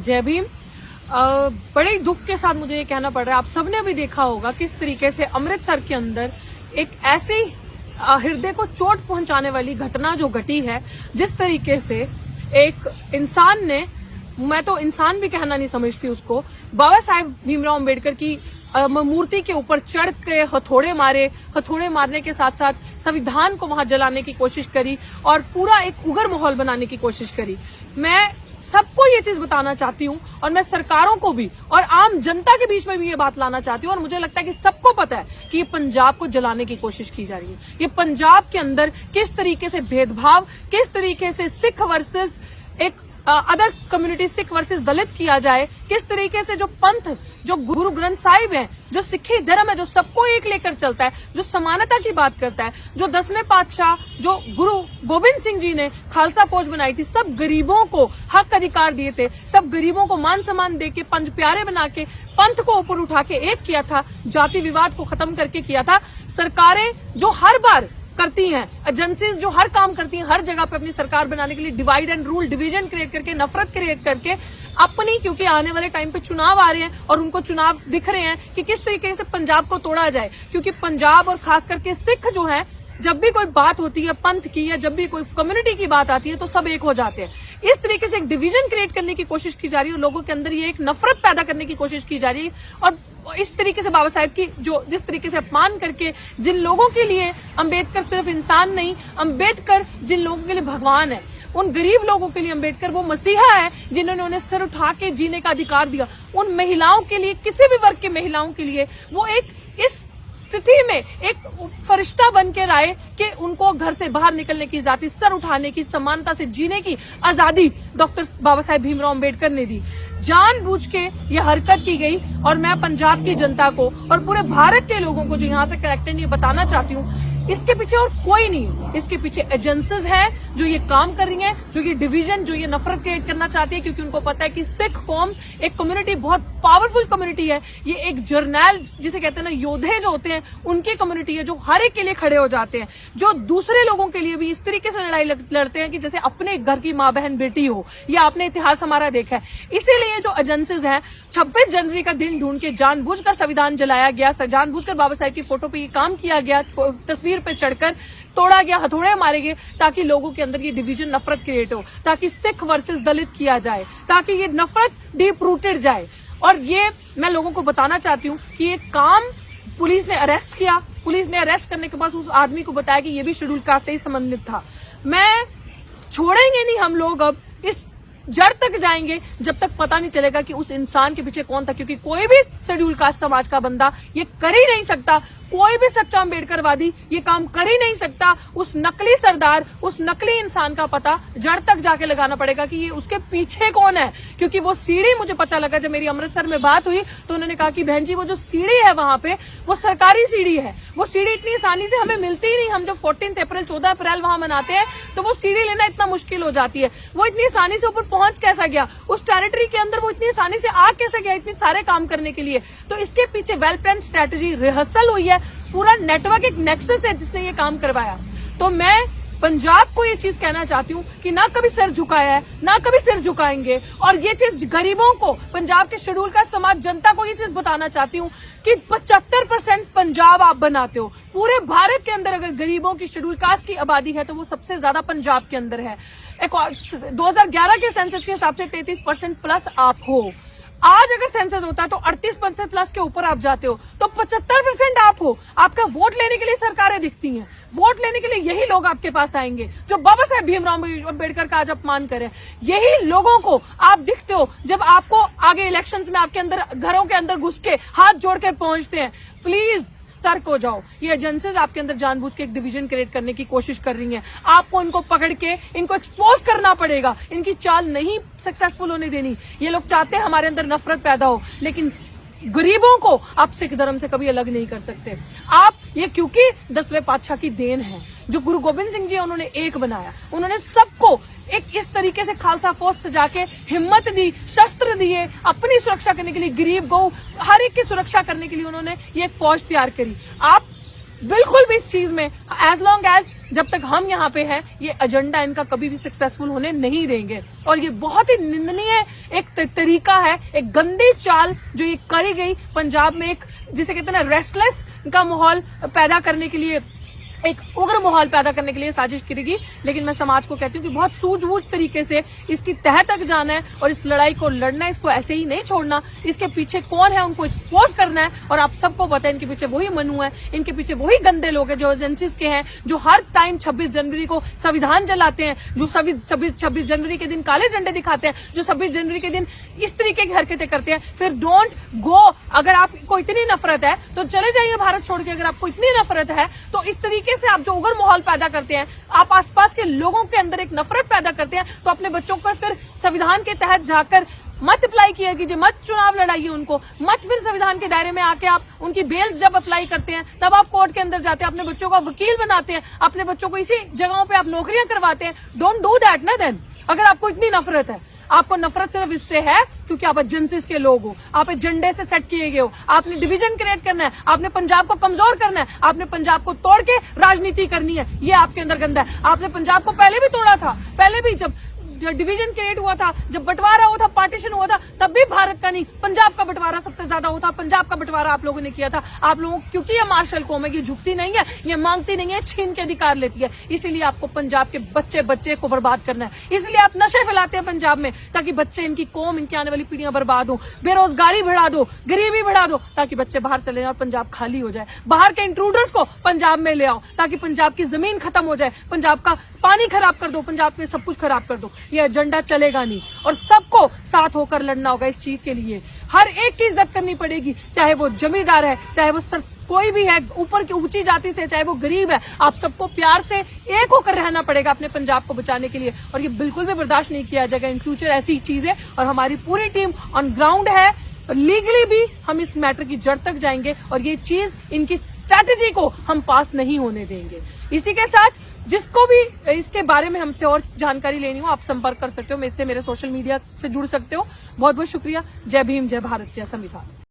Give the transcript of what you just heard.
जय भीम। बड़े ही दुख के साथ मुझे ये कहना पड़ रहा है, आप सबने भी देखा होगा किस तरीके से अमृतसर के अंदर एक ऐसी हृदय को चोट पहुंचाने वाली घटना जो घटी है, जिस तरीके से एक इंसान ने, मैं तो इंसान भी कहना नहीं समझती उसको, बाबा साहेब भीमराव अंबेडकर की मूर्ति के ऊपर चढ़ के हथौड़े मारने के साथ साथ संविधान को वहां जलाने की कोशिश करी और पूरा एक उग्र माहौल बनाने की कोशिश करी। मैं सबको ये चीज बताना चाहती हूँ और मैं सरकारों को भी और आम जनता के बीच में भी ये बात लाना चाहती हूँ, और मुझे लगता है कि सबको पता है कि ये पंजाब को जलाने की कोशिश की जा रही है। ये पंजाब के अंदर किस तरीके से भेदभाव, किस तरीके से सिख वर्सेस एक अदर कम्युनिटी, सिख वर्सेस दलित किया जाए, किस तरीके से जो पंथ, जो गुरु ग्रंथ साहिब है, जो सिखी धर्म है, जो सबको एक लेकर चलता है, जो समानता की बात करता है, जो 10वें पातशाह, जो गुरु गोबिंद सिंह जी ने खालसा फौज बनाई थी, सब गरीबों को हक अधिकार दिए थे, सब गरीबों को मान सम्मान देके, पंच प्यारे बना के, पंथ को ऊपर उठा के एक किया था, जाति विवाद को खत्म करके किया था। सरकारें जो हर बार करती हैं, एजेंसीज जो हर काम करती हैं, हर जगह पे अपनी सरकार बनाने के लिए divide and rule, division create करके, नफरत क्रिएट करके अपनी, क्योंकि आने वाले टाइम पे चुनाव आ रहे हैं और उनको चुनाव दिख रहे हैं कि किस तरीके से पंजाब को तोड़ा जाए, क्योंकि पंजाब और खास करके सिख जो है, जब भी कोई बात होती है पंथ की या जब भी कोई कम्युनिटी की बात आती है तो सब एक हो जाते हैं। इस तरीके से एक डिवीजन क्रिएट करने की कोशिश की जा रही है, लोगों के अंदर ये एक नफरत पैदा करने की कोशिश की जा रही है, और इस तरीके से बाबा साहेब की जो जिस तरीके से अपमान करके, जिन लोगों के लिए अंबेडकर सिर्फ इंसान नहीं, अंबेडकर जिन लोगों के लिए भगवान है, उन गरीब लोगों के लिए अंबेडकर वो मसीहा है जिन्होंने उन्हें सिर उठा के जीने का अधिकार दिया। उन महिलाओं के लिए, किसी भी वर्ग के महिलाओं के लिए वो एक इस स्थिति में एक फरिश्ता बन के आए कि उनको घर से बाहर निकलने की आजादी, सर उठाने की, समानता से जीने की आजादी डॉक्टर बाबा साहेब भीमराव अंबेडकर ने दी। जानबूझ के ये हरकत की गई, और मैं पंजाब की जनता को और पूरे भारत के लोगों को जो यहाँ से कनेक्टेड ये बताना चाहती हूँ, इसके पीछे और कोई नहीं, इसके पीछे एजेंसीज हैं जो ये काम कर रही हैं, जो ये डिवीजन, जो ये नफरत क्रिएट करना चाहती है, क्योंकि उनको पता है कि सिख कौम एक कम्युनिटी, बहुत पावरफुल कम्युनिटी है, ये एक जर्नैल जिसे कहते हैं ना, योद्धे जो होते हैं उनकी कम्युनिटी है, जो हर एक के लिए खड़े हो जाते हैं, जो दूसरे लोगों के लिए भी इस तरीके से लड़ाई लड़ते हैं कि जैसे अपने घर की माँ बहन बेटी हो, या आपने इतिहास हमारा देखा है। इसीलिए जो एजेंसीज हैं 26 जनवरी का दिन ढूंढ के जानबूझकर संविधान जलाया गया, जानबूझकर बाबा साहेब की फोटो पे ये काम किया गया, तस्वीर पे चढ़कर तोड़ा गया, हथौड़े मारे गए, ताकि लोगों के अंदर ये डिवीजन, नफरत क्रिएट हो, ताकि सिख वर्सेस दलित किया जाए, ताकि ये नफरत डीप रूटेड जाए। और ये मैं लोगों को बताना चाहती हूँ कि ये काम पुलिस ने अरेस्ट किया, पुलिस ने अरेस्ट करने के बाद उस आदमी को बताया कि ये भी शेड्यूल कास्ट से ही संबंधित था। मैं छोड़ेंगे नहीं, हम लोग अब इस जड़ तक जाएंगे जब तक पता नहीं चलेगा कि उस इंसान के पीछे कौन था, क्योंकि कोई भी शेड्यूल कास्ट समाज का बंदा ये कर ही नहीं सकता, कोई भी सच्चा अंबेडकरवादी ये काम कर ही नहीं सकता। उस नकली सरदार, उस नकली इंसान का पता जड़ तक जाके लगाना पड़ेगा कि ये उसके पीछे कौन है, क्योंकि वो सीढ़ी, मुझे पता लगा जब मेरी अमृतसर में बात हुई तो उन्होंने कहा कि बहन जी वो जो सीढ़ी है वहां पे, वो सरकारी सीढ़ी है, वो सीढ़ी इतनी आसानी से हमें मिलती ही नहीं। हम जब 14 अप्रैल 14 अप्रैल वहां मनाते हैं तो वो सीढ़ी लेना इतना मुश्किल हो जाती है। वो इतनी आसानी से ऊपर पहुंच कैसा गया, उस टेरिटरी के अंदर वो इतनी आसानी से आ कैसे गया, इतने सारे काम करने के लिए। तो इसके पीछे वेल प्लान स्ट्रेटेजी, रिहर्सल हुई है, पूरा नेटवर्क, एक नेक्सस है जिसने ये काम करवाया। तो मैं पंजाब को ये चीज कहना चाहती हूँ कि ना कभी सिर झुकाया है, ना कभी सिर झुकाएंगे, और ये चीज गरीबों को, पंजाब के शेड्यूल कास्ट समाज जनता को ये चीज बताना चाहती हूँ कि 75% पंजाब आप बनाते हो। पूरे भारत के अंदर अगर गरीबों की, शेड्यूल कास्ट की आबादी है तो वो सबसे ज्यादा पंजाब के अंदर है। 2011 के सेंसस के हिसाब से 33% प्लस आप हो। आज अगर सेंसस होता है तो 38% प्लस के ऊपर आप जाते हो, तो 75% आप हो। आपका वोट लेने के लिए सरकारें दिखती हैं, वोट लेने के लिए यही लोग आपके पास आएंगे जो बाबा साहेब भीमराव अंबेडकर का आज अपमान करें। यही लोगों को आप दिखते हो जब आपको आगे इलेक्शंस में आपके अंदर, घरों के अंदर घुस के हाथ जोड़कर पहुंचते हैं। प्लीज सतर्क हो जाओ, ये एजेंसीज आपके अंदर जानबूझ के एक डिवीजन क्रिएट करने की कोशिश कर रही हैं। आपको इनको पकड़ के इनको एक्सपोज करना पड़ेगा, इनकी चाल नहीं सक्सेसफुल होने देनी। ये लोग चाहते हैं हमारे अंदर नफरत पैदा हो, लेकिन गरीबों को आप सिख धर्म से कभी अलग नहीं कर सकते। आप ये, क्योंकि 10वें पातशाह की देन है, जो गुरु गोबिंद सिंह जी उन्होंने एक बनाया, उन्होंने सबको एक इस तरीके से खालसा फौज सजा के हिम्मत दी, शस्त्र दिए, अपनी सुरक्षा करने के लिए, गरीब गौ हर एक की सुरक्षा करने के लिए उन्होंने ये एक फौज तैयार करी। आप बिल्कुल भी इस चीज में एज लॉन्ग एज जब तक हम यहाँ पे हैं, ये एजेंडा इनका कभी भी सक्सेसफुल होने नहीं देंगे। और ये बहुत ही निंदनीय एक तरीका है, एक गंदी चाल जो ये करी गई पंजाब में, एक जिसे कहते हैं ना रेस्टलेस का माहौल पैदा करने के लिए, एक उग्र माहौल पैदा करने के लिए साजिश करेगी। लेकिन मैं समाज को कहती हूँ कि बहुत सूझबूझ तरीके से इसकी तह तक जाना है और इस लड़ाई को लड़ना है, इसको ऐसे ही नहीं छोड़ना। इसके पीछे कौन है उनको एक्सपोज करना है, और आप सबको पता है इनके पीछे वही मनु है, इनके पीछे वही गंदे लोग हैं जो एजेंसीज के हैं, जो हर टाइम 26 जनवरी को संविधान जलाते हैं, जो 26 जनवरी के दिन काले झंडे दिखाते हैं, जो 26 जनवरी के दिन इस तरीके की हरकतें करते हैं। फिर डोंट गो, अगर आपको इतनी नफरत है तो चले जाइए भारत छोड़ के। अगर आपको इतनी नफरत है तो इस तरीके से आप जो उग्र माहौल पैदा करते हैं, आप आसपास के लोगों के अंदर एक नफरत पैदा करते हैं, तो अपने बच्चों को फिर संविधान के तहत जाकर मत अप्लाई किया कीजिए, मत चुनाव लड़ाइए उनको, मत फिर संविधान के दायरे में आके आप उनकी बेल्स जब अप्लाई करते हैं तब आप कोर्ट के अंदर जाते हैं, अपने बच्चों को वकील बनाते हैं, अपने बच्चों को इसी जगहों पे आप नौकरियां करवाते हैं। डोंट डू दैट ना देन। अगर आपको इतनी नफरत है, आपको नफरत सिर्फ इससे है क्योंकि आप एजेंसीज के लोग हो, आप एजेंडे से सेट किए गए हो, आपने डिवीजन क्रिएट करना है, आपने पंजाब को कमजोर करना है, आपने पंजाब को तोड़ के राजनीति करनी है, ये आपके अंदर गंदा है। आपने पंजाब को पहले भी तोड़ा था, पहले भी जब डिवीजन क्रिएट हुआ था, जब बंटवारा हुआ था, पार्टीशन हुआ था, तब भी भारत का नहीं पंजाब का बंटवारा सबसे ज्यादा हुआ था। पंजाब का बंटवारा आप लोगों ने किया था। आप लोगों क्योंकि ये मार्शल कौम है, ये झुकती नहीं है, ये मांगती नहीं है, छीन के अधिकार लेती है, इसीलिए आपको पंजाब के बच्चे को बर्बाद करना है। इसलिए आप नशे फैलाते हैं पंजाब में, ताकि बच्चे, इनकी कौम, इनकी आने वाली पीढ़ियां बर्बाद हो। बेरोजगारी बढ़ा दो, गरीबी बढ़ा दो, ताकि बच्चे बाहर चले जाए और पंजाब खाली हो जाए। बाहर के इंट्रूडर्स को पंजाब में ले आओ, ताकि पंजाब की जमीन खत्म हो जाए, पंजाब का पानी खराब कर दो, पंजाब में सब कुछ खराब कर दो। ये एजेंडा चलेगा नहीं और सबको साथ होकर लड़ना होगा इस चीज के लिए। हर एक की इज्जत करनी पड़ेगी, चाहे वो जमींदार है, चाहे वो कोई भी है ऊपर की ऊंची जाति से, चाहे वो गरीब है। आप सबको प्यार से एक होकर रहना पड़ेगा अपने पंजाब को बचाने के लिए, और ये बिल्कुल भी बर्दाश्त नहीं किया जाएगा इन फ्यूचर ऐसी चीजें। और हमारी पूरी टीम ऑन ग्राउंड है, लीगली भी हम इस मैटर की जड़ तक जाएंगे और ये चीज, इनकी स्ट्रैटेजी को हम पास नहीं होने देंगे। इसी के साथ जिसको भी इसके बारे में हमसे और जानकारी लेनी हो, आप संपर्क कर सकते हो, मेरे सोशल मीडिया से जुड़ सकते हो। बहुत बहुत शुक्रिया। जय भीम, जय भारत, जय संविधान।